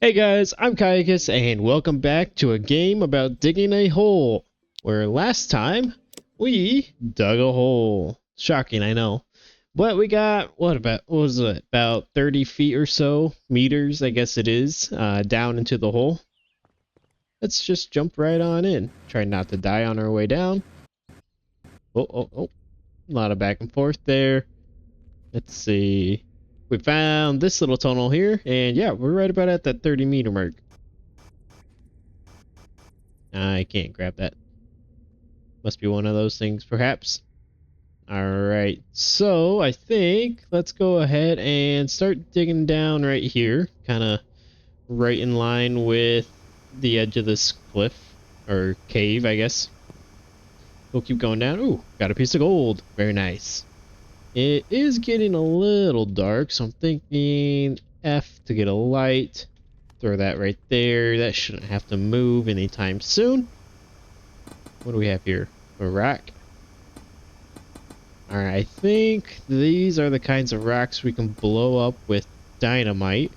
Hey guys, I'm Kaikus, and welcome back to a game about digging a hole, where last time we dug a hole. Shocking, I know. But we got, what was it, about 30 feet or so, meters, I guess it is, down into the hole. Let's just jump right on in. Try not to die on our way down. Oh. A lot of back and forth there. Let's see. We found this little tunnel here, and yeah, we're right about at that 30-meter mark. I can't grab that. Must be one of those things, perhaps. Alright, so I think let's go ahead and start digging down right here. Kind of right in line with the edge of this cliff. Or cave, I guess. We'll keep going down. Ooh, got a piece of gold. Very nice. It is getting a little dark, so I'm thinking F to get a light. Throw that right there. That shouldn't have to move anytime soon. What do we have here? A rock. Alright, I think these are the kinds of rocks we can blow up with dynamite.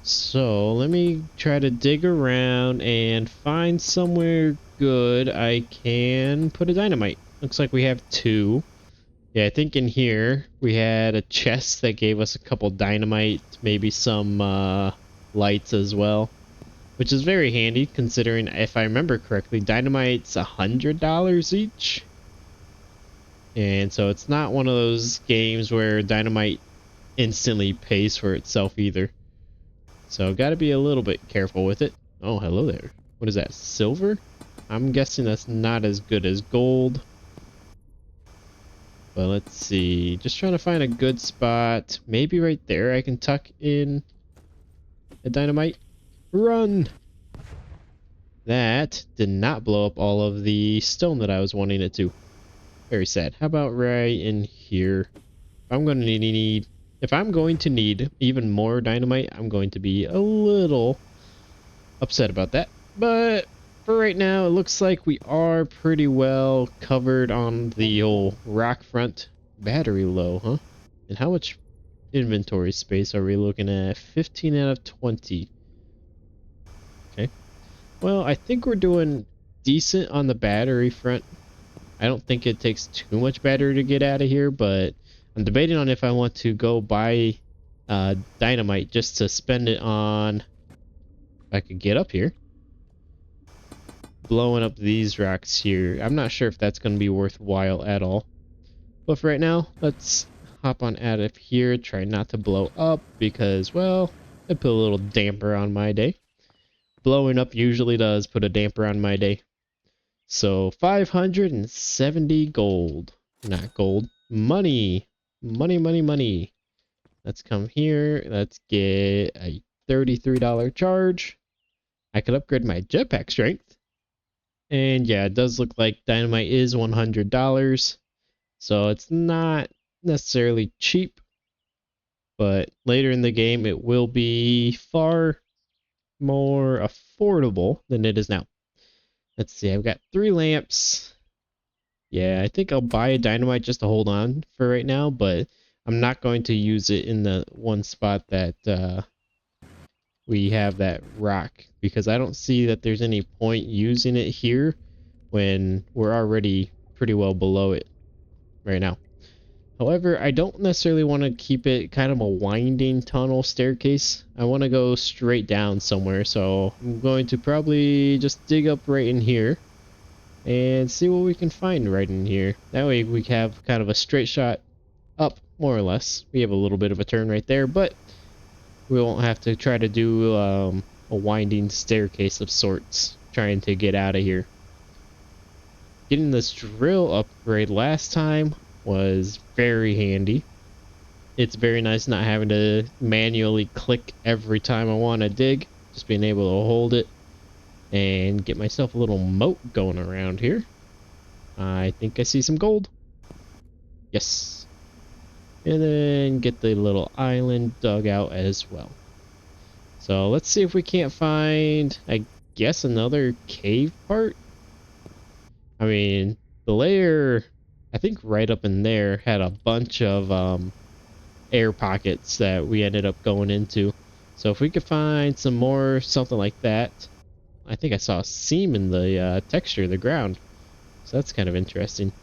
So let me try to dig around and find somewhere good I can put a dynamite. Looks like we have two. Yeah, I think in here we had a chest that gave us a couple dynamite, maybe some lights as well. Which is very handy considering, if I remember correctly, dynamite's $100 each. And so it's not one of those games where dynamite instantly pays for itself either. So gotta be a little bit careful with it. Oh, hello there. What is that, silver? I'm guessing that's not as good as gold. But let's see. Just trying to find a good spot. Maybe right there I can tuck in a dynamite. Run! That did not blow up all of the stone that I was wanting it to. Very sad. How about right in here? I'm going to need even more dynamite, I'm going to be a little upset about that. But for right now, it looks like we are pretty well covered on the old rock front. Battery low, huh? And how much inventory space are we looking at? 15 out of 20. Okay. Well, I think we're doing decent on the battery front. I don't think it takes too much battery to get out of here, but I'm debating on if I want to go buy dynamite just to spend it on, if I could get up here, blowing up these rocks here. I'm not sure if that's going to be worthwhile at all. But for right now, let's hop on out of here, try not to blow up because, well, it put a little damper on my day. Blowing up usually does put a damper on my day. So 570 gold. Not gold. Money. Money. Let's come here. Let's get a $33 charge. I could upgrade my jetpack strength. And yeah, it does look like dynamite is $100. So it's not necessarily cheap. But later in the game, it will be far more affordable than it is now. Let's see, I've got 3 lamps. Yeah, I think I'll buy a dynamite just to hold on for right now, but I'm not going to use it in the one spot that we have that rock, because I don't see that there's any point using it here when we're already pretty well below it right now. However, I don't necessarily want to keep it kind of a winding tunnel staircase. I want to go straight down somewhere, so I'm going to probably just dig up right in here and see what we can find right in here. That way we have kind of a straight shot up, more or less. We have a little bit of a turn right there, but we won't have to try to do a winding staircase of sorts trying to get out of here. Getting this drill upgrade last time was very handy. It's very nice not having to manually click every time I want to dig, just being able to hold it and get myself a little moat going around here. I think I see some gold. Yes. And then get the little island dug out as well. So let's see if we can't find, I guess, another cave part. I mean, the layer, I think right up in there had a bunch of air pockets that we ended up going into. So if we could find some more something like that. I think I saw a seam in the texture of the ground. So that's kind of interesting.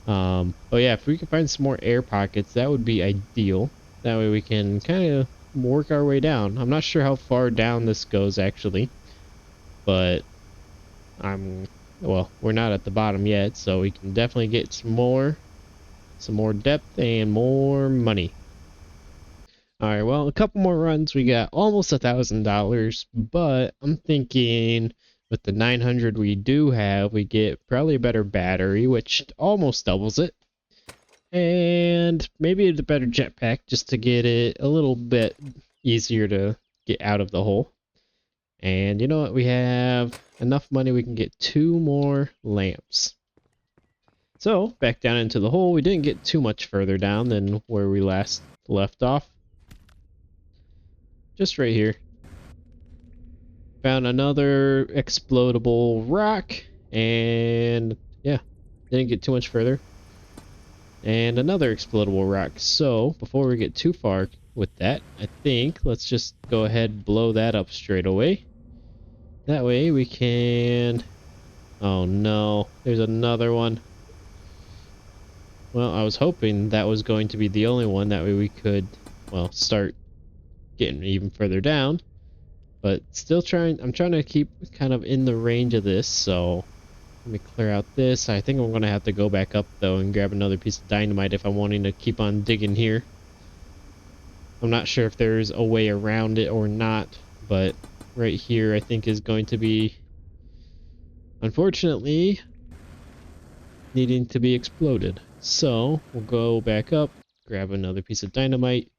But yeah, if we could find some more air pockets, that would be ideal. That way we can kind of work our way down. I'm not sure how far down this goes actually, but well, we're not at the bottom yet, so we can definitely get some more depth and more money. All right, well, a couple more runs, we got almost $1,000, but I'm thinking with the 900 we do have, we get probably a better battery, which almost doubles it, and maybe a better jetpack just to get it a little bit easier to get out of the hole. And you know what? We have enough money, we can get 2 more lamps. So, back down into the hole, we didn't get too much further down than where we last left off. Just right here. Found another explodable rock, and yeah, didn't get too much further. And another explodable rock. So, before we get too far with that, I think let's just go ahead and blow that up straight away. That way we can... Oh no, there's another one. Well, I was hoping that was going to be the only one. That way we could, well, start getting even further down. But still I'm trying to keep kind of in the range of this, so let me clear out this. I think I'm going to have to go back up, though, and grab another piece of dynamite if I'm wanting to keep on digging here. I'm not sure if there's a way around it or not, but right here I think is going to be, unfortunately, needing to be exploded. So we'll go back up, grab another piece of dynamite.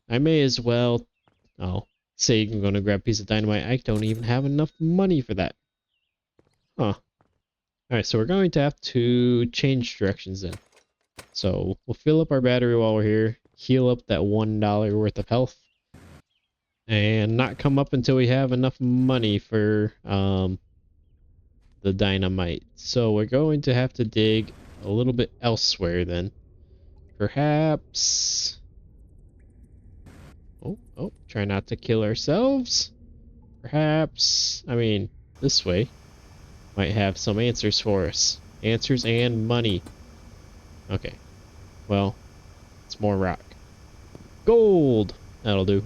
I may as well, say I'm going to grab a piece of dynamite. I don't even have enough money for that. Huh. Alright, so we're going to have to change directions then. So we'll fill up our battery while we're here, heal up that $1 worth of health, and not come up until we have enough money for the dynamite. So we're going to have to dig a little bit elsewhere then. Perhaps... Oh, try not to kill ourselves. Perhaps, I mean, this way might have some answers for us. Answers and money. Okay. Well, it's more rock. Gold! That'll do.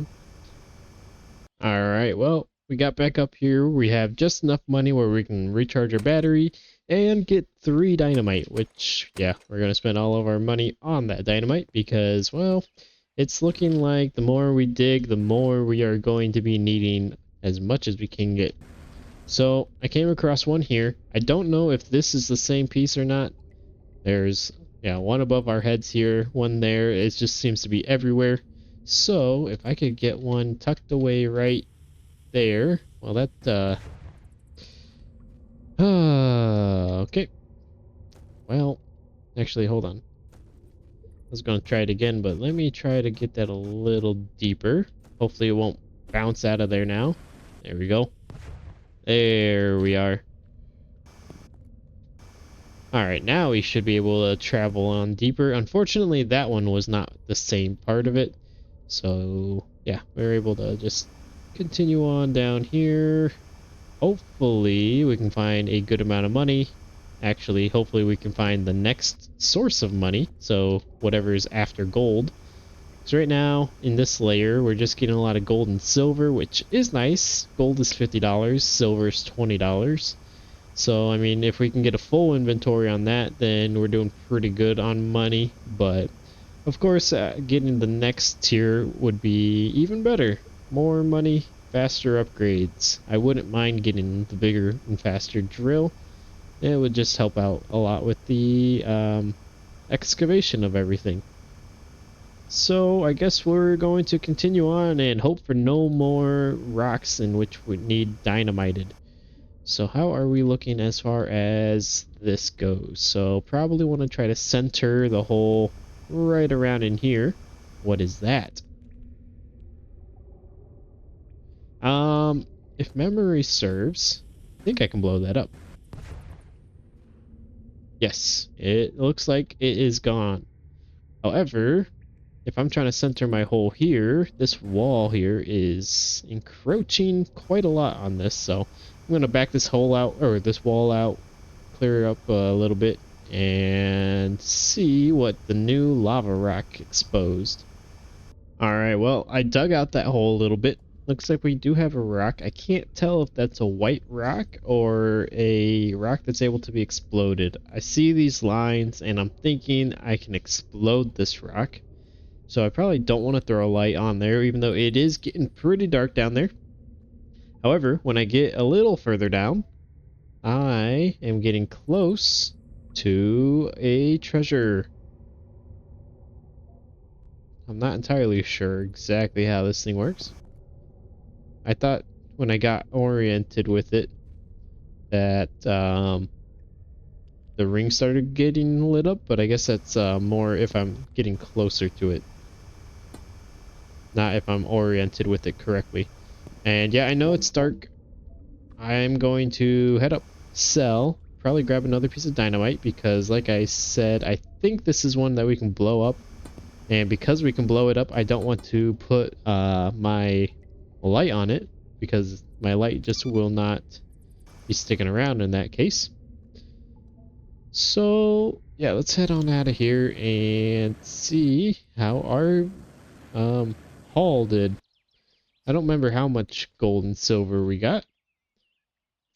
Alright, well, we got back up here. We have just enough money where we can recharge our battery and get 3 dynamite, which, yeah, we're going to spend all of our money on that dynamite because, well, it's looking like the more we dig, the more we are going to be needing as much as we can get. So, I came across one here. I don't know if this is the same piece or not. There's, yeah, one above our heads here, one there. It just seems to be everywhere. So, if I could get one tucked away right there, well, that, okay. Well, actually, hold on. I was going to try it again, but let me try to get that a little deeper. Hopefully it won't bounce out of there now. There we go. There we are. Alright, now we should be able to travel on deeper. Unfortunately, that one was not the same part of it. So, yeah, we were able to just continue on down here. Hopefully, we can find a good amount of money. Actually, hopefully we can find the next source of money. So, whatever is after gold. So right now, in this layer, we're just getting a lot of gold and silver, which is nice. Gold is $50, silver is $20. So, I mean, if we can get a full inventory on that, then we're doing pretty good on money. But, of course, getting the next tier would be even better. More money, faster upgrades. I wouldn't mind getting the bigger and faster drill. It would just help out a lot with the excavation of everything. So I guess we're going to continue on and hope for no more rocks in which we need dynamited. So how are we looking as far as this goes? So probably want to try to center the hole right around in here. What is that? If memory serves, I think I can blow that up. Yes, it looks like it is gone. However, if I'm trying to center my hole here, this wall here is encroaching quite a lot on this. So I'm going to back this hole out, or this wall out, clear it up a little bit, and see what the new lava rock exposed. Alright, well, I dug out that hole a little bit. Looks like we do have a rock. I can't tell if that's a white rock or a rock that's able to be exploded. I see these lines and I'm thinking I can explode this rock. So I probably don't want to throw a light on there, even though it is getting pretty dark down there. However, when I get a little further down, I am getting close to a treasure. I'm not entirely sure exactly how this thing works. I thought when I got oriented with it that the ring started getting lit up, but I guess that's more if I'm getting closer to it, not if I'm oriented with it correctly. And yeah, I know it's dark. I'm going to head up, sell, probably grab another piece of dynamite because like I said, I think this is one that we can blow up. And because we can blow it up, I don't want to put my light on it because my light just will not be sticking around in that case. So yeah, let's head on out of here and see how our haul did. I don't remember how much gold and silver we got.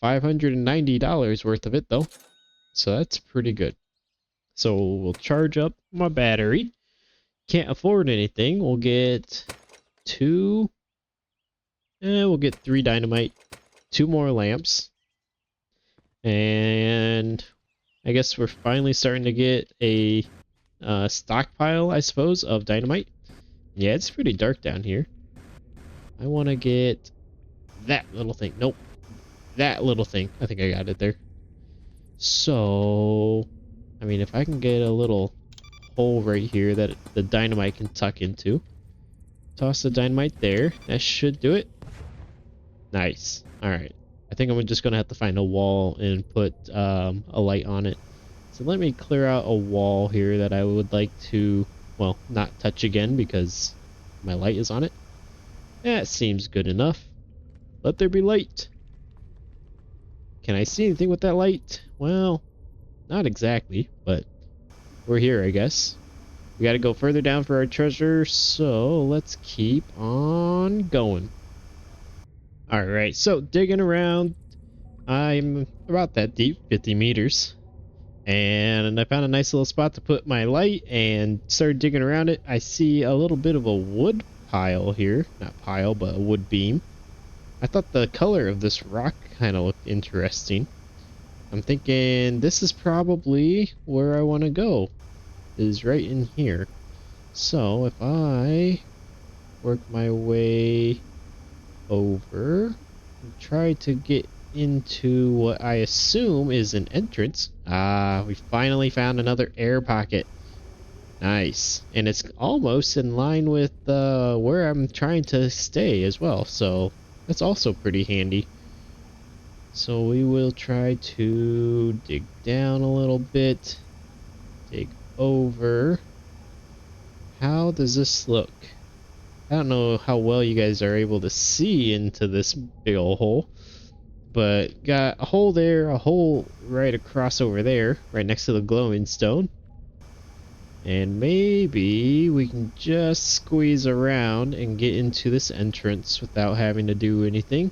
$590 worth of it though, so that's pretty good. So we'll charge up my battery. Can't afford anything. We'll get we'll get 3 dynamite, 2 more lamps, and I guess we're finally starting to get a stockpile, I suppose, of dynamite. Yeah, it's pretty dark down here. I want to get that little thing. Nope, that little thing. I think I got it there. So, I mean, if I can get a little hole right here that the dynamite can tuck into. Toss the dynamite there. That should do it. Nice. Alright. I think I'm just going to have to find a wall and put a light on it. So let me clear out a wall here that I would like to, well, not touch again because my light is on it. That seems good enough. Let there be light. Can I see anything with that light? Well, not exactly, but we're here, I guess. We got to go further down for our treasure, so let's keep on going. Alright, so digging around, I'm about that deep, 50 meters. And I found a nice little spot to put my light and started digging around it. I see a little bit of a wood pile here. Not pile, but a wood beam. I thought the color of this rock kind of looked interesting. I'm thinking this is probably where I want to go. Is right in here. So if I work my way over and try to get into what I assume is an entrance. We finally found another air pocket. Nice. And it's almost in line with where I'm trying to stay as well, so that's also pretty handy. So we will try to dig down a little bit, dig over. How does this look? I don't know how well you guys are able to see into this big old hole, but got a hole there, a hole right across over there, right next to the glowing stone. And maybe we can just squeeze around and get into this entrance without having to do anything.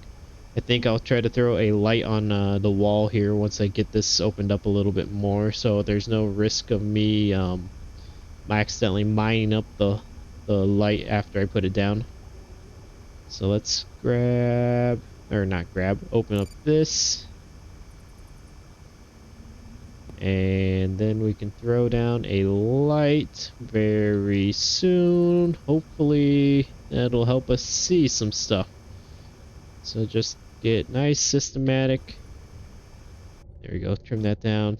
I think I'll try to throw a light on the wall here once I get this opened up a little bit more, so there's no risk of me accidentally mining up the light after I put it down. So let's grab, or not grab, open up this. And then we can throw down a light very soon. Hopefully that'll help us see some stuff. So just get nice systematic. There we go. Trim that down,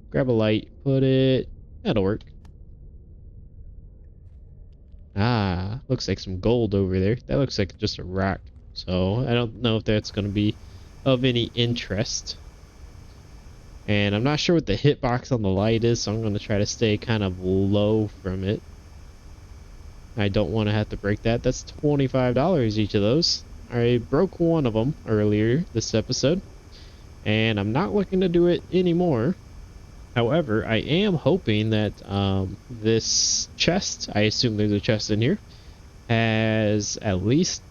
grab a light, put it, that'll work. Ah, looks like some gold over there. That looks like just a rock. So I don't know if that's going to be of any interest. And I'm not sure what the hitbox on the light is, so I'm going to try to stay kind of low from it. I don't want to have to break that. That's $25 each of those. I broke one of them earlier this episode, and I'm not looking to do it anymore. However, I am hoping that this chest, I assume there's a chest in here, has at least,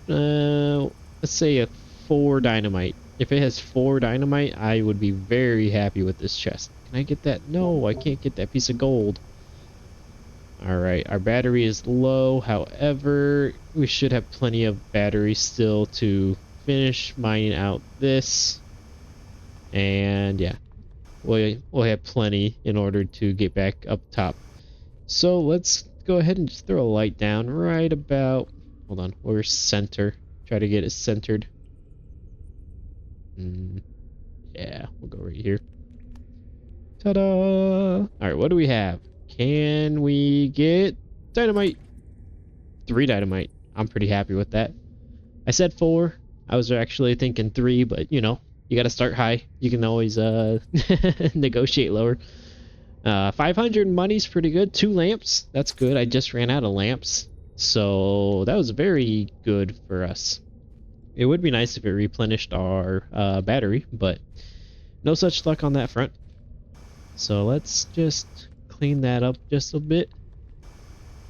let's say a 4 dynamite. If it has 4 dynamite, I would be very happy with this chest. Can I get that? No, I can't get that piece of gold. Alright, our battery is low. However, we should have plenty of battery still to finish mining out this. And yeah, we'll have plenty in order to get back up top. So let's go ahead and just throw a light down right about, hold on, we're center. Try to get it centered. Yeah, we'll go right here. Ta-da! Alright, what do we have? Can we get dynamite? 3 dynamite. I'm pretty happy with that. I said 4. I was actually thinking 3, but you know, you gotta start high. You can always negotiate lower. 500 money's pretty good. 2 lamps. That's good. I just ran out of lamps. So that was very good for us. It would be nice if it replenished our battery, but no such luck on that front. So let's just clean that up just a bit.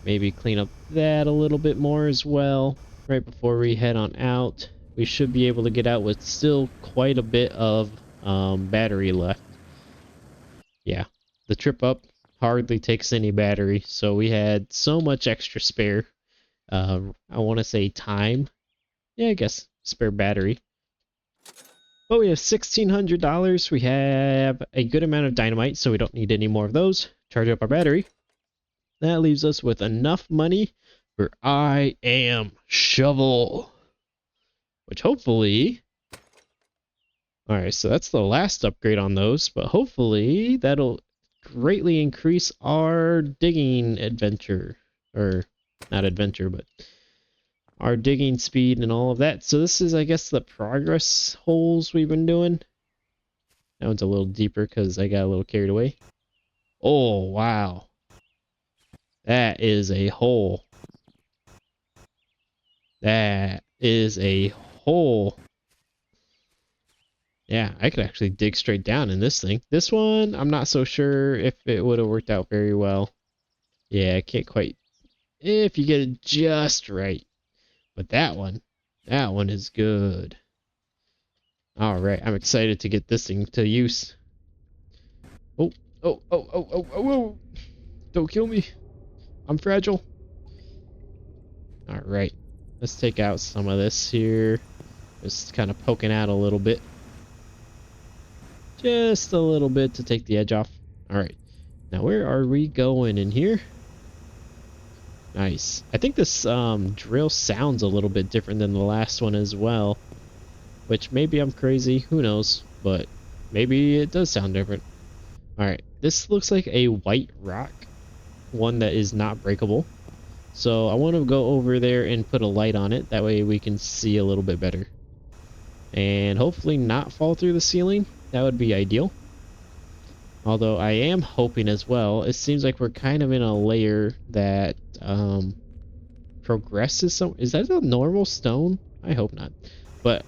Maybe clean up that a little bit more as well. Right before we head on out, we should be able to get out with still quite a bit of battery left. Yeah, the trip up hardly takes any battery, so we had so much extra spare. I want to say time. Yeah, I guess spare battery. But we have $1,600. We have a good amount of dynamite, so we don't need any more of those. Charge up our battery. That leaves us with enough money for I Am Shovel. Which hopefully... Alright, so that's the last upgrade on those, but hopefully that'll greatly increase our digging adventure. Or, not adventure, but our digging speed and all of that. So this is, I guess, the progress holes we've been doing. That one's a little deeper because I got a little carried away. Oh, wow. That is a hole. That is a hole. Yeah, I could actually dig straight down in this thing. This one, I'm not so sure if it would have worked out very well. Yeah, I can't quite... If you get it just right. But that one is good. Alright, I'm excited to get this thing to use. Oh, oh, oh, oh, oh, oh, oh. Don't kill me. I'm fragile. Alright, let's take out some of this here. Just kind of poking out a little bit. Just a little bit to take the edge off. Alright, now where are we going in here? Nice. I think this drill sounds a little bit different than the last one as well. Which maybe I'm crazy, who knows, but maybe it does sound different. Alright, this looks like a white rock, one that is not breakable. So I want to go over there and put a light on it, that way we can see a little bit better. And hopefully not fall through the ceiling, that would be ideal. Although I am hoping as well, it seems like we're kind of in a layer that progresses some... Is that a normal stone? I hope not. But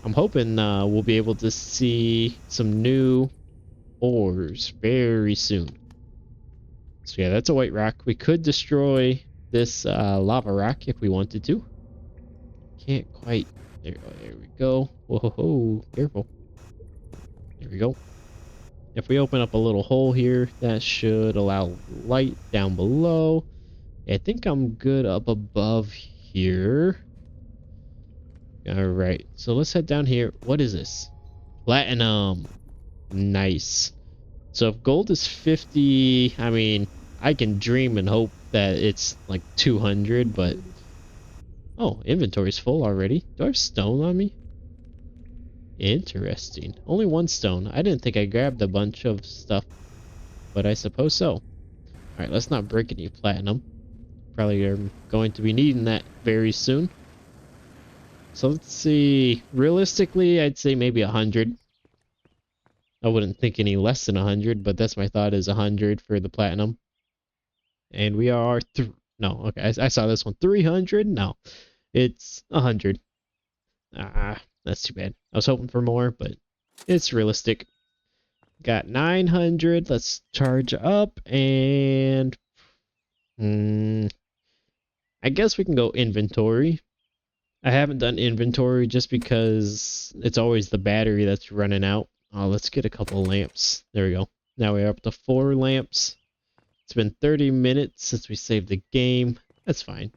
I'm hoping we'll be able to see some new ores very soon. So yeah, that's a white rock. We could destroy this lava rock if we wanted to. Can't quite. There we go. Whoa, careful. There we go. If we open up a little hole here, that should allow light down below. I think I'm good up above here. Alright, so let's head down here. What is this? Platinum. Nice. So if gold is 50, I mean, I can dream and hope that it's like 200, but... Oh, inventory's full already. Do I have stone on me? Interesting. Only 1 stone. I didn't think I grabbed a bunch of stuff, but I suppose so. Alright, let's not break any platinum. Probably are going to be needing that very soon. So let's see. Realistically, I'd say maybe 100. I wouldn't think any less than 100, but that's my thought is 100 for the platinum. And we are No, okay, I saw this one. 300? No, it's 100. Ah, that's too bad. I was hoping for more, but it's realistic. Got 900. Let's charge up and I guess we can go inventory. I haven't done inventory just because it's always the battery that's running out. Oh, let's get a couple lamps. There we go. Now we're up to 4 lamps. It's been 30 minutes since we saved the game. That's fine.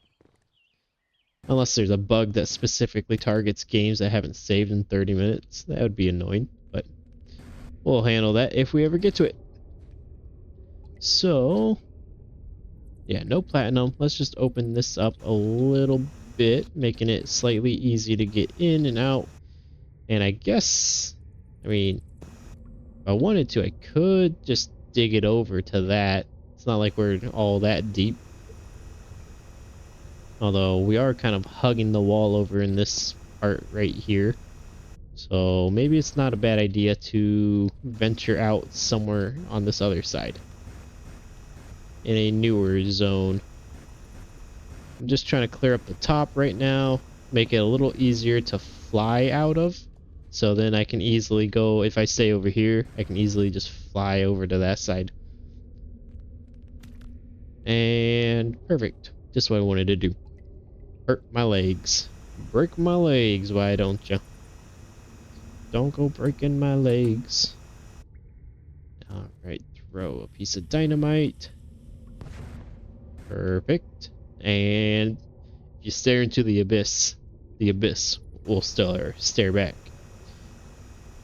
Unless there's a bug that specifically targets games that haven't saved in 30 minutes. That would be annoying, but we'll handle that if we ever get to it. So, yeah, no platinum. Let's just open this up a little bit, making it slightly easy to get in and out. And I guess, I mean, if I wanted to, I could just dig it over to that. It's not like we're all that deep. Although we are kind of hugging the wall over in this part right here. So maybe it's not a bad idea to venture out somewhere on this other side. In a newer zone. I'm just trying to clear up the top right now. Make it a little easier to fly out of. So then I can easily go, if I stay over here, I can easily just fly over to that side. And perfect. Just what I wanted to do. Hurt my legs. Break my legs, why don't you? Don't go breaking my legs. Alright, throw a piece of dynamite. Perfect. And if you stare into the abyss will still stare back.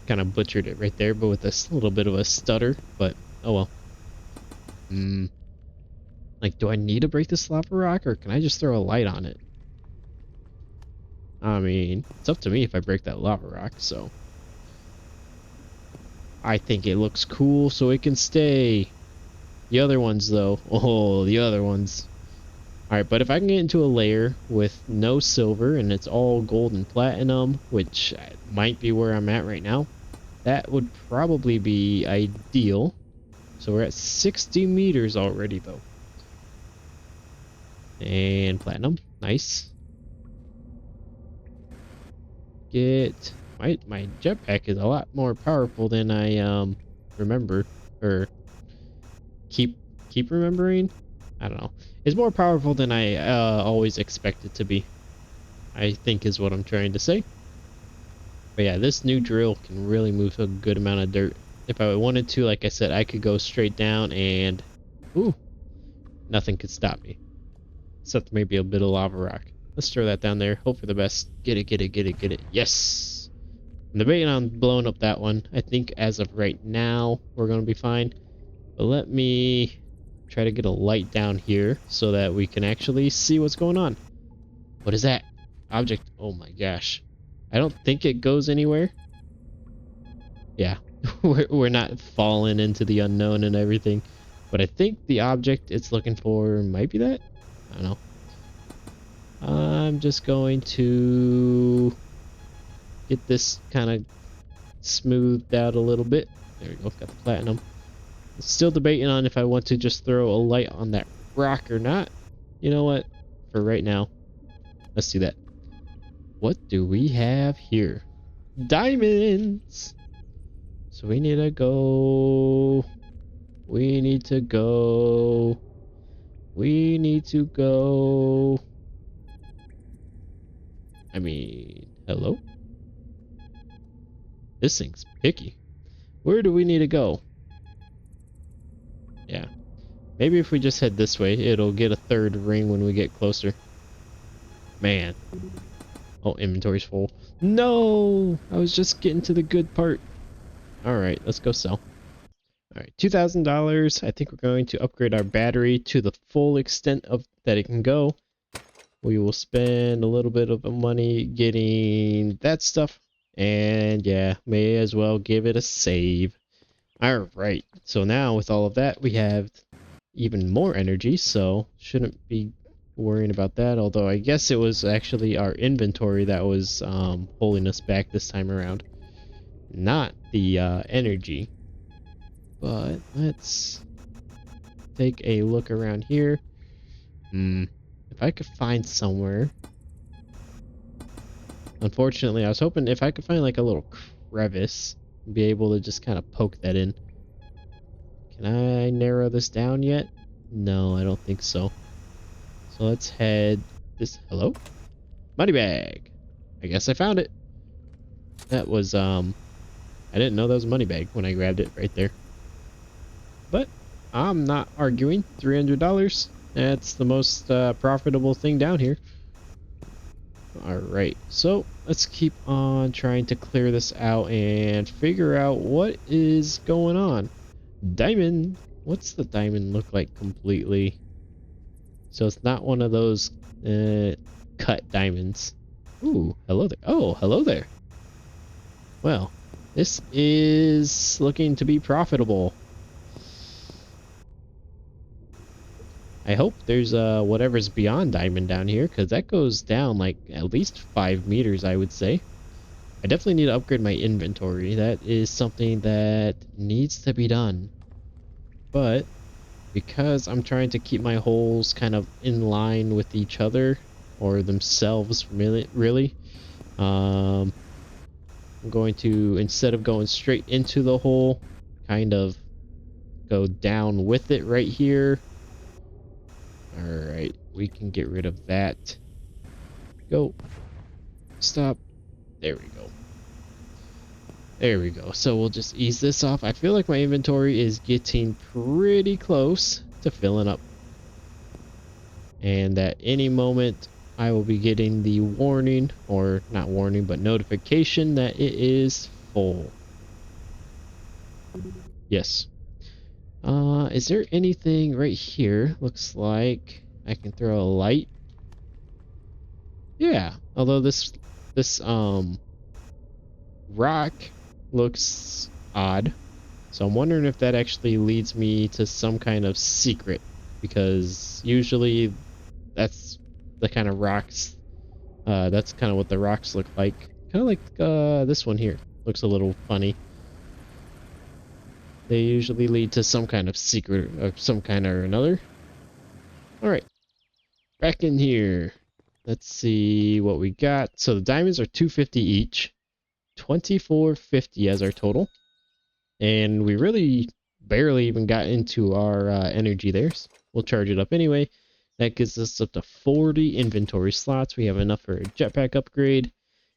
Kind of butchered it right there, but with a little bit of a stutter, but oh well. Like, do I need to break this lava rock, or can I just throw a light on it? I mean, it's up to me if I break that lava rock, so. I think it looks cool, so it can stay. The other ones, though. Oh, the other ones. Alright, but if I can get into a layer with no silver and it's all gold and platinum, which might be where I'm at right now, that would probably be ideal. So we're at 60 meters already, though. And platinum. Nice. Get... My jetpack is a lot more powerful than I remember. Or keep remembering? I don't know. It's more powerful than I always expect it to be, I think is what I'm trying to say. But yeah, this new drill can really move a good amount of dirt. If I wanted to, like I said, I could go straight down and... Ooh! Nothing could stop me. Except maybe a bit of lava rock. Let's throw that down there. Hope for the best. Get it, get it, get it, get it. Yes! I'm debating on blowing up that one. I think as of right now, we're going to be fine. But let me try to get a light down here so that we can actually see what's going on. What is that? Object. Oh my gosh. I don't think it goes anywhere. Yeah, we're not falling into the unknown and everything. But I think the object it's looking for might be that. I don't know. I'm just going to get this kind of smoothed out a little bit. There we go. Got the platinum. Still debating on if I want to just throw a light on that rock or not. You know what? For right now, let's do that. What do we have here? Diamonds! So we need to go... We need to go... We need to go... I mean, hello? This thing's picky. Where do we need to go? Yeah. Maybe if we just head this way, it'll get a third ring when we get closer. Man. Oh, inventory's full. No! I was just getting to the good part. Alright, let's go sell. Alright, $2,000. I think we're going to upgrade our battery to the full extent of that it can go. We will spend a little bit of money getting that stuff. And yeah, may as well give it a save. Alright, so now with all of that, we have even more energy, so shouldn't be worrying about that. Although I guess it was actually our inventory that was holding us back this time around. Not the energy. But let's take a look around here. If I could find somewhere. Unfortunately, I was hoping if I could find like a little crevice, be able to just kind of poke that in. Can I narrow this down yet? No, I don't think so. So let's head this. Hello? Money bag. I guess I found it. That was, I didn't know that was a money bag when I grabbed it right there. But I'm not arguing. $300. That's the most profitable thing down here. Alright, so let's keep on trying to clear this out and figure out what is going on. Diamond. What's the diamond look like completely? So it's not one of those cut diamonds. Ooh, hello there. Oh, hello there. Well, this is looking to be profitable. I hope there's whatever's beyond diamond down here, because that goes down like at least 5 meters, I would say. I definitely need to upgrade my inventory. That is something that needs to be done. But because I'm trying to keep my holes kind of in line with each other, or themselves really, I'm going to, instead of going straight into the hole, kind of go down with it right here. Alright, we can get rid of that. Go. Stop. There we go. There we go. So we'll just ease this off. I feel like my inventory is getting pretty close to filling up. And at any moment, I will be getting the warning, or not warning, but notification that it is full. Yes. Is there anything right here? Looks like I can throw a light. Yeah, although this rock looks odd. So I'm wondering if that actually leads me to some kind of secret, because usually that's the kind of rocks, that's kind of what the rocks look like. Kind of like this one here. Looks a little funny. They usually lead to some kind of secret of some kind or another. Alright. Back in here. Let's see what we got. So the diamonds are $250 each. $24.50 as our total. And we really barely even got into our energy there. So we'll charge it up anyway. That gives us up to 40 inventory slots. We have enough for a jetpack upgrade.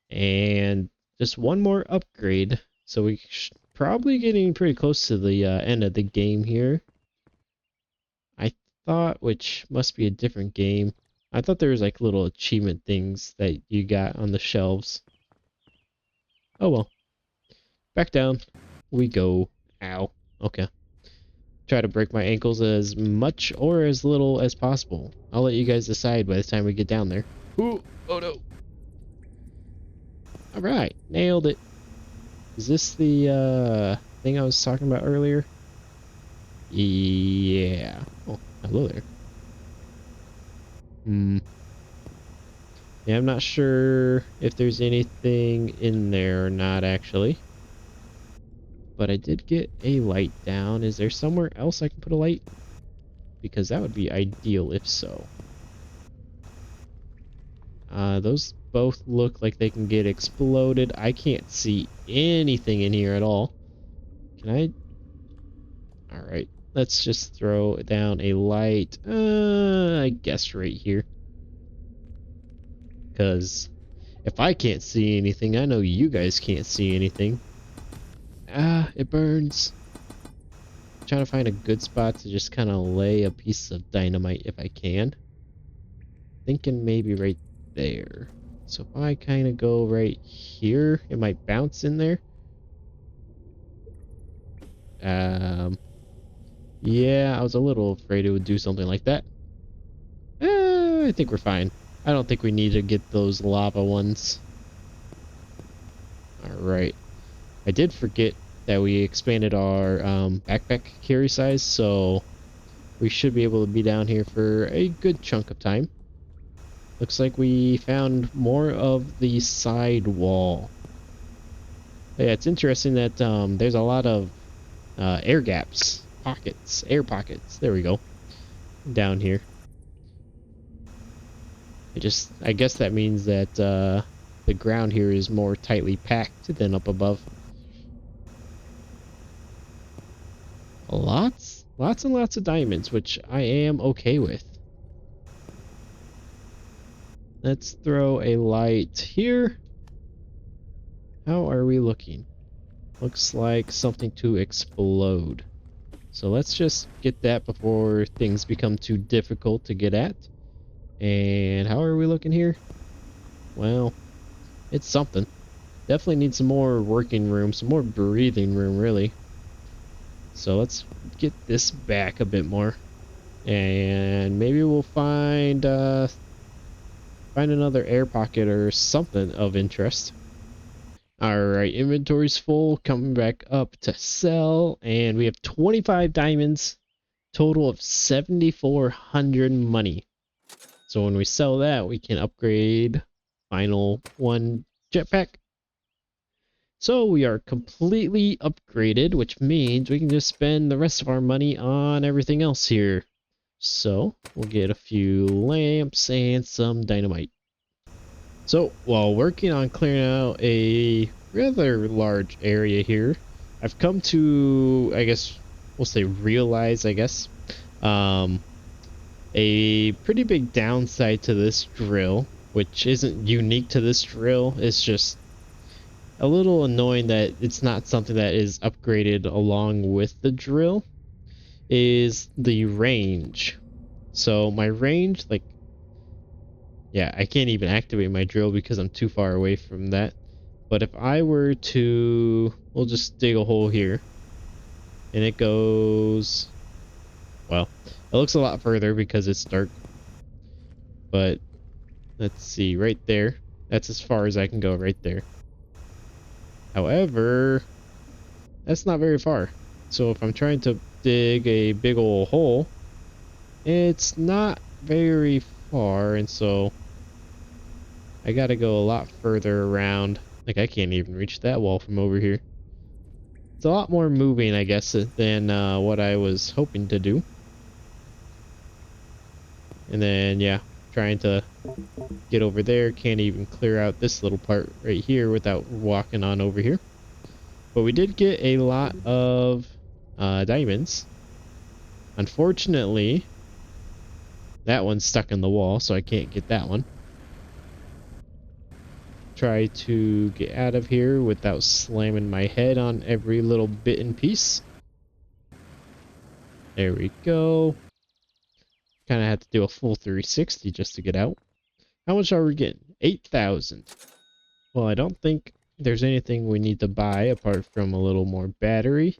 And just one more upgrade. So we probably getting pretty close to the end of the game here. I thought, which must be a different game. I thought there was like little achievement things that you got on the shelves. Oh well. Back down we go. Ow. Okay. Try to break my ankles as much or as little as possible. I'll let you guys decide by the time we get down there. Ooh, oh no. Alright, nailed it. Is this the thing I was talking about earlier? Yeah. Oh, hello there. Yeah, I'm not sure if there's anything in there or not, actually. But I did get a light down. Is there somewhere else I can put a light? Because that would be ideal if so. Those both look like they can get exploded. I can't see anything in here at all. Can I? Alright, let's just throw down a light. I guess right here. Because if I can't see anything, I know you guys can't see anything. Ah, it burns. I'm trying to find a good spot to just kind of lay a piece of dynamite if I can. Thinking maybe right there. So if I kind of go right here, it might bounce in there. Yeah, I was a little afraid it would do something like that. I think we're fine. I don't think we need to get those lava ones. Alright. I did forget that we expanded our backpack carry size, so we should be able to be down here for a good chunk of time. Looks like we found more of the side wall. Yeah, it's interesting that there's a lot of air gaps, pockets, air pockets. There we go. Down here. I guess that means that the ground here is more tightly packed than up above. Lots and lots of diamonds, which I am okay with. Let's throw a light here. How are we looking? Looks like something to explode. So let's just get that before things become too difficult to get at. And how are we looking here? Well, it's something. Definitely need some more working room, some more breathing room, really. So let's get this back a bit more. And maybe we'll find another air pocket or something of interest. Alright, inventory's full, coming back up to sell, and we have 25 diamonds, total of 7,400 money. So when we sell that, we can upgrade final one jetpack. So we are completely upgraded, which means we can just spend the rest of our money on everything else here. So we'll get a few lamps and some dynamite. So while working on clearing out a rather large area here, I've come to, I guess we'll say realize, a pretty big downside to this drill, which isn't unique to this drill. It's just a little annoying that it's not something that is upgraded along with the drill, is the range. So my range, like, yeah, I can't even activate my drill because I'm too far away from that. But if I were to, we'll just dig a hole here, and it goes, well, it looks a lot further because it's dark. But let's see, right there, that's as far as I can go right there. However, that's not very far. So if I'm trying to dig a big old hole, it's not very far, and so I gotta go a lot further around. Like, I can't even reach that wall from over here. It's a lot more moving, I guess, than what I was hoping to do. And then, yeah, trying to get over there. Can't even clear out this little part right here without walking on over here. But we did get a lot of diamonds. Unfortunately, that one's stuck in the wall, so I can't get that one. Try to get out of here without slamming my head on every little bit and piece. There we go. Kind of had to do a full 360 just to get out. How much are we getting? 8,000. Well, I don't think there's anything we need to buy apart from a little more battery.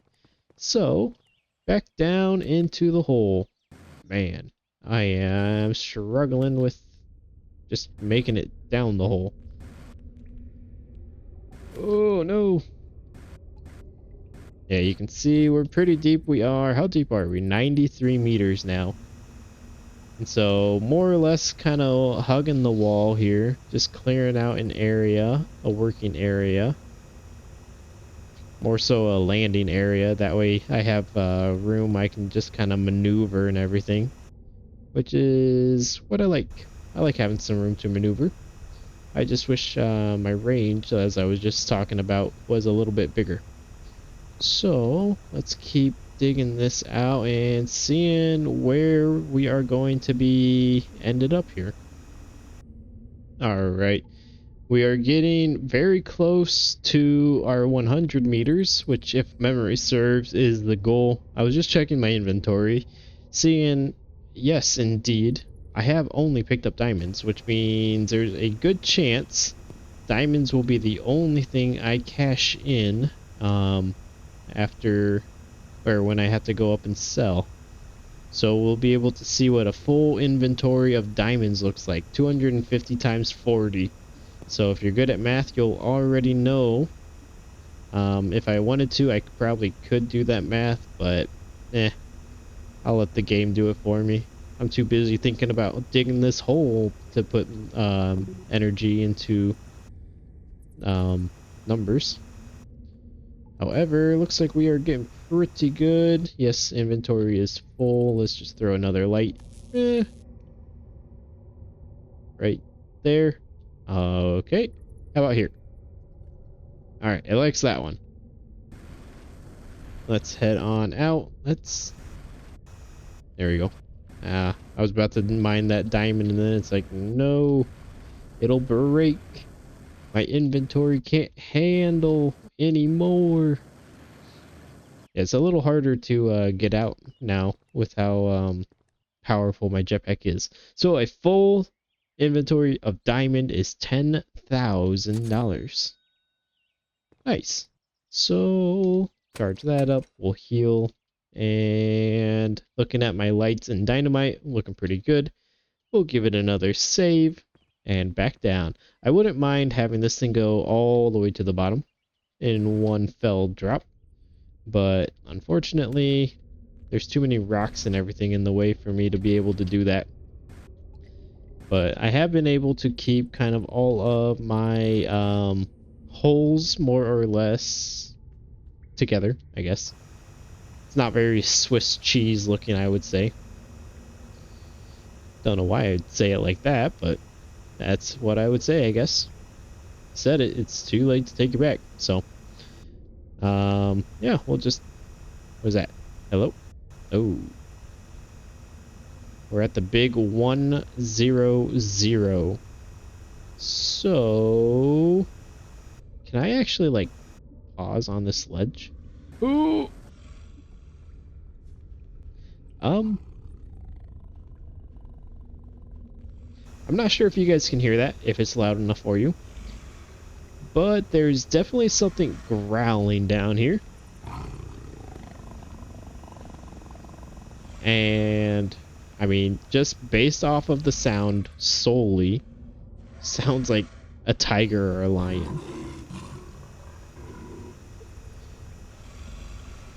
So, back down into the hole. Man, I am struggling with just making it down the hole. Oh, no. Yeah, you can see we're pretty deep. We are. How deep are we? 93 meters now. And so, more or less kind of hugging the wall here. Just clearing out an area, a working area. More so a landing area. That way I have room I can just kind of maneuver and everything. Which is what I like. I like having some room to maneuver. I just wish my range, as I was just talking about, was a little bit bigger. So let's keep digging this out and seeing where we are going to be ended up here. Alright, we are getting very close to our 100 meters, which, if memory serves, is the goal. I was just checking my inventory, seeing, yes indeed, I have only picked up diamonds, which means there's a good chance diamonds will be the only thing I cash in after, or when I have to go up and sell. So we'll be able to see what a full inventory of diamonds looks like. 250 times 40. So if you're good at math, you'll already know. If I wanted to, I probably could do that math, but I'll let the game do it for me. I'm too busy thinking about digging this hole to put energy into numbers. However, looks like we are getting pretty good. Yes, inventory is full. Let's just throw another light right there. Okay. How about here? Alright, it likes that one. Let's head on out. There we go. I was about to mine that diamond and then it's like, no, it'll break. My inventory can't handle anymore. It's a little harder to get out now with how powerful my jetpack is. So a full inventory of diamond is $10,000. Nice. So charge that up. We'll heal. And looking at my lights and dynamite, looking pretty good. We'll give it another save and back down. I wouldn't mind having this thing go all the way to the bottom in one fell drop, but unfortunately there's too many rocks and everything in the way for me to be able to do that. But I have been able to keep kind of all of my holes more or less together, I guess. It's not very Swiss cheese looking, I would say. Don't know why I'd say it like that, but that's what I would say, I guess. Said it, it's too late to take it back. So, yeah, we'll just... What's that? Hello? Oh. We're at the big 100. So... Can I actually, like, pause on this ledge? Ooh! I'm not sure if you guys can hear that, if it's loud enough for you. But there's definitely something growling down here. And, I mean, just based off of the sound solely, sounds like a tiger or a lion.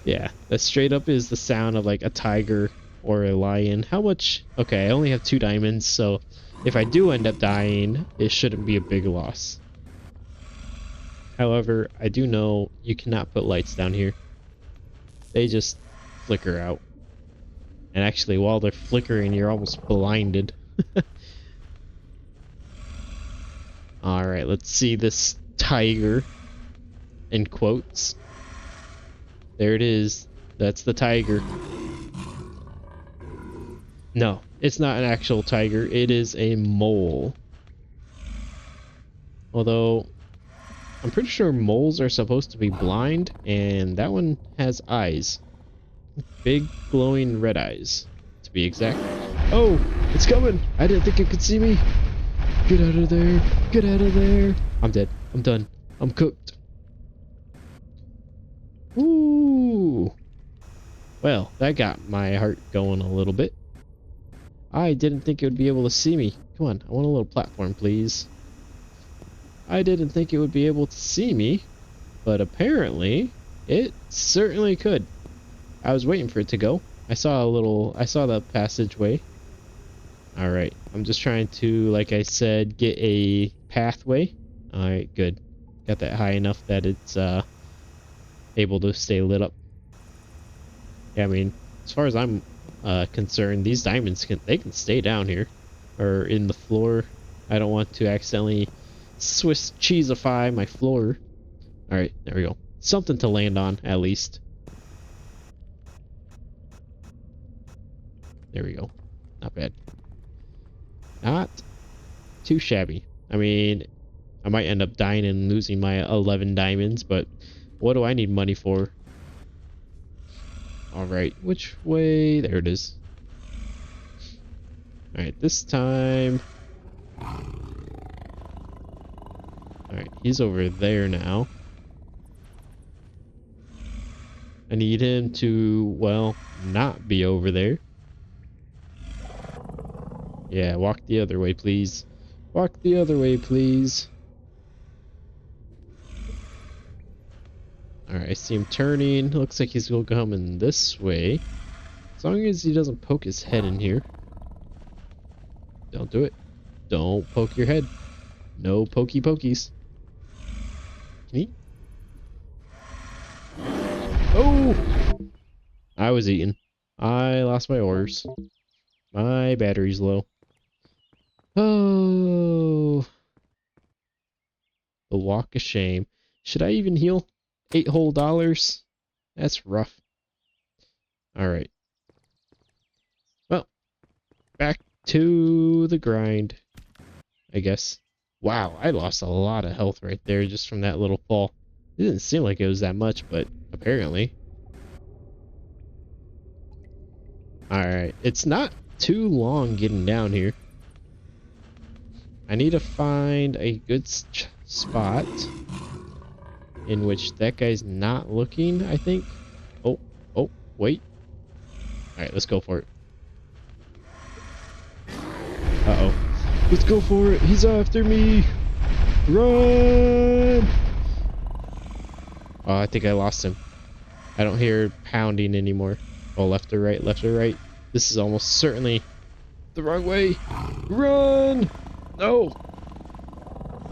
Yeah, that straight up is the sound of like a tiger or a lion. How much? Okay, I only have 2 diamonds, so if I do end up dying, it shouldn't be a big loss. However, I do know you cannot put lights down here. They just flicker out. And actually, while they're flickering, you're almost blinded. Alright, let's see this tiger. In quotes. There it is. That's the tiger. No, it's not an actual tiger. It is a mole. Although, I'm pretty sure moles are supposed to be blind, and that one has eyes. Big, glowing red eyes, to be exact. Oh, it's coming! I didn't think it could see me. Get out of there. Get out of there. I'm dead. I'm done. I'm cooked. Ooh. Well, that got my heart going a little bit. I didn't think it would be able to see me. Come on, I want a little platform, please. I didn't think it would be able to see me, but apparently it certainly could. I was waiting for it to go. I saw the passageway. Alright, I'm just trying to, like I said, get a pathway. Alright, good. Got that high enough that it's able to stay lit up. Yeah, I mean, as far as I'm concerned, these diamonds can stay down here or in the floor. I don't want to accidentally Swiss cheesify my floor. Alright, there we go. Something to land on, at least. There we go. Not bad. Not too shabby. I mean, I might end up dying and losing my 11 diamonds, but what do I need money for? Alright, which way? There it is. Alright, this time... Alright, he's over there now. I need him to, well, not be over there. Yeah, walk the other way, please. Walk the other way, please. Alright, I see him turning. Looks like he's coming this way. As long as he doesn't poke his head in here. Don't do it. Don't poke your head. No pokey pokies. Can he? Oh! I was eating. I lost my orders. My battery's low. Oh, the walk of shame. Should I even heal? $8 whole. That's rough. Alright. Well, back to the grind, I guess. Wow, I lost a lot of health right there just from that little fall. It didn't seem like it was that much, but apparently. Alright, it's not too long getting down here. I need to find a good spot in which that guy's not looking, I think. Oh, wait. Alright, let's go for it. Uh-oh. Let's go for it. He's after me. Run! Oh, I think I lost him. I don't hear pounding anymore. Oh, left or right, left or right. This is almost certainly the wrong way. Run! No!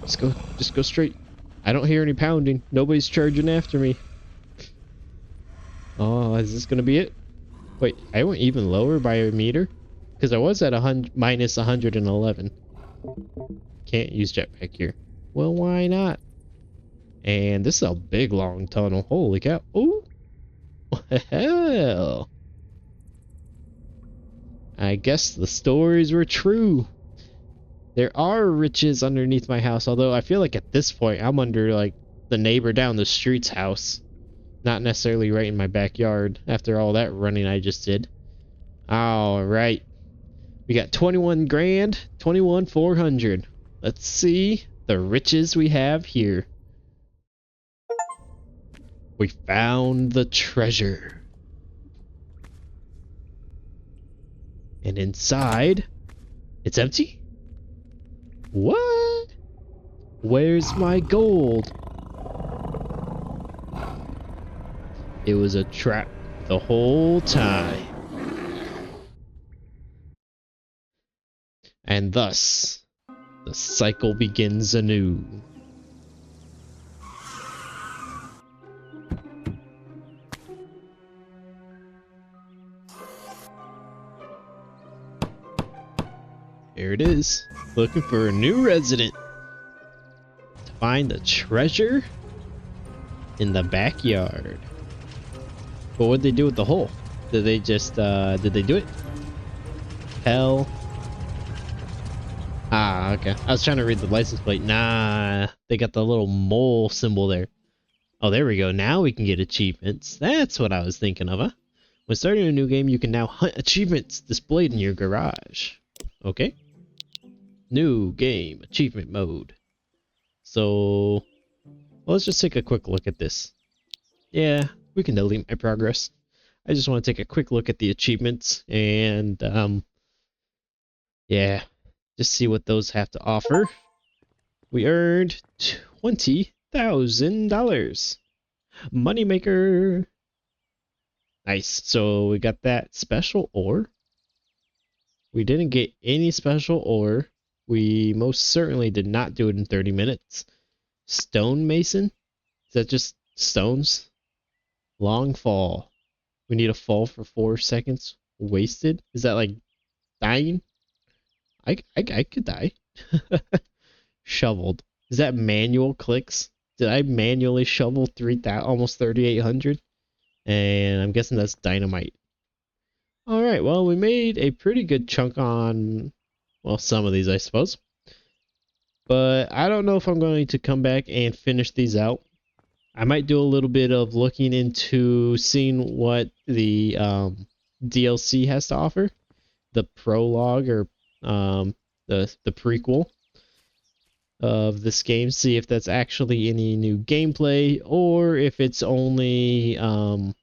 Just go straight. I don't hear any pounding. Nobody's charging after me. Oh, is this gonna be it? Wait, I went even lower by a meter? Because I was at minus 111. Can't use jetpack here. Well, why not? And this is a big long tunnel. Holy cow. Ooh! Hell! I guess the stories were true. There are riches underneath my house, although I feel like at this point I'm under like the neighbor down the street's house. Not necessarily right in my backyard after all that running I just did. Alright. We got 21 grand, 21,400. Let's see the riches we have here. We found the treasure. And inside, it's empty? What? Where's my gold? It was a trap the whole time. And thus, the cycle begins anew. Here it is, looking for a new resident to find the treasure in the backyard. But what'd they do with the hole? Did they just, did they do it? Hell. Ah, okay. I was trying to read the license plate. Nah, they got the little mole symbol there. Oh, there we go. Now we can get achievements. That's what I was thinking of, huh? When starting a new game, you can now hunt achievements displayed in your garage. Okay. New game, achievement mode. So, well, let's just take a quick look at this. Yeah, we can delete my progress. I just want to take a quick look at the achievements and, yeah, just see what those have to offer. We earned $20,000. Moneymaker. Nice. So we got that special ore. We didn't get any special ore. We most certainly did not do it in 30 minutes. Stone Mason? Is that just stones? Long fall. We need a fall for 4 seconds. Wasted? Is that like dying? I could die. Shoveled. Is that manual clicks? Did I manually shovel 3,000, almost 3,800? And I'm guessing that's dynamite. Alright, well, we made a pretty good chunk on, well, some of these, I suppose. But I don't know if I'm going to come back and finish these out. I might do a little bit of looking into seeing what the DLC has to offer. The prologue or the prequel of this game. See if that's actually any new gameplay or if it's only a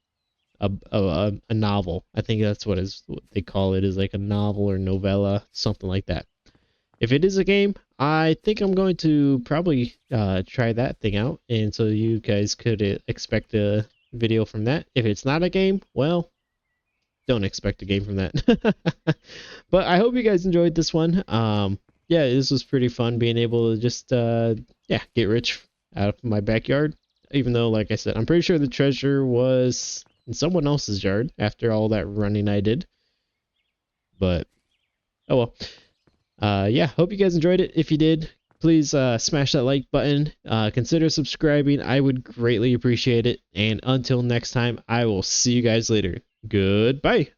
novel. I think that's what they call it, is like a novel or novella, something like that. If it is a game, I think I'm going to probably try that thing out, and so you guys could expect a video from that. If it's not a game, well, don't expect a game from that. But I hope you guys enjoyed this one. Yeah, this was pretty fun being able to just yeah, get rich out of my backyard. Even though, like I said, I'm pretty sure the treasure was in someone else's yard after all that running I did. But oh well. Yeah, hope you guys enjoyed it. If you did, please smash that like button. Consider subscribing. I would greatly appreciate it. And until next time, I will see you guys later. Goodbye.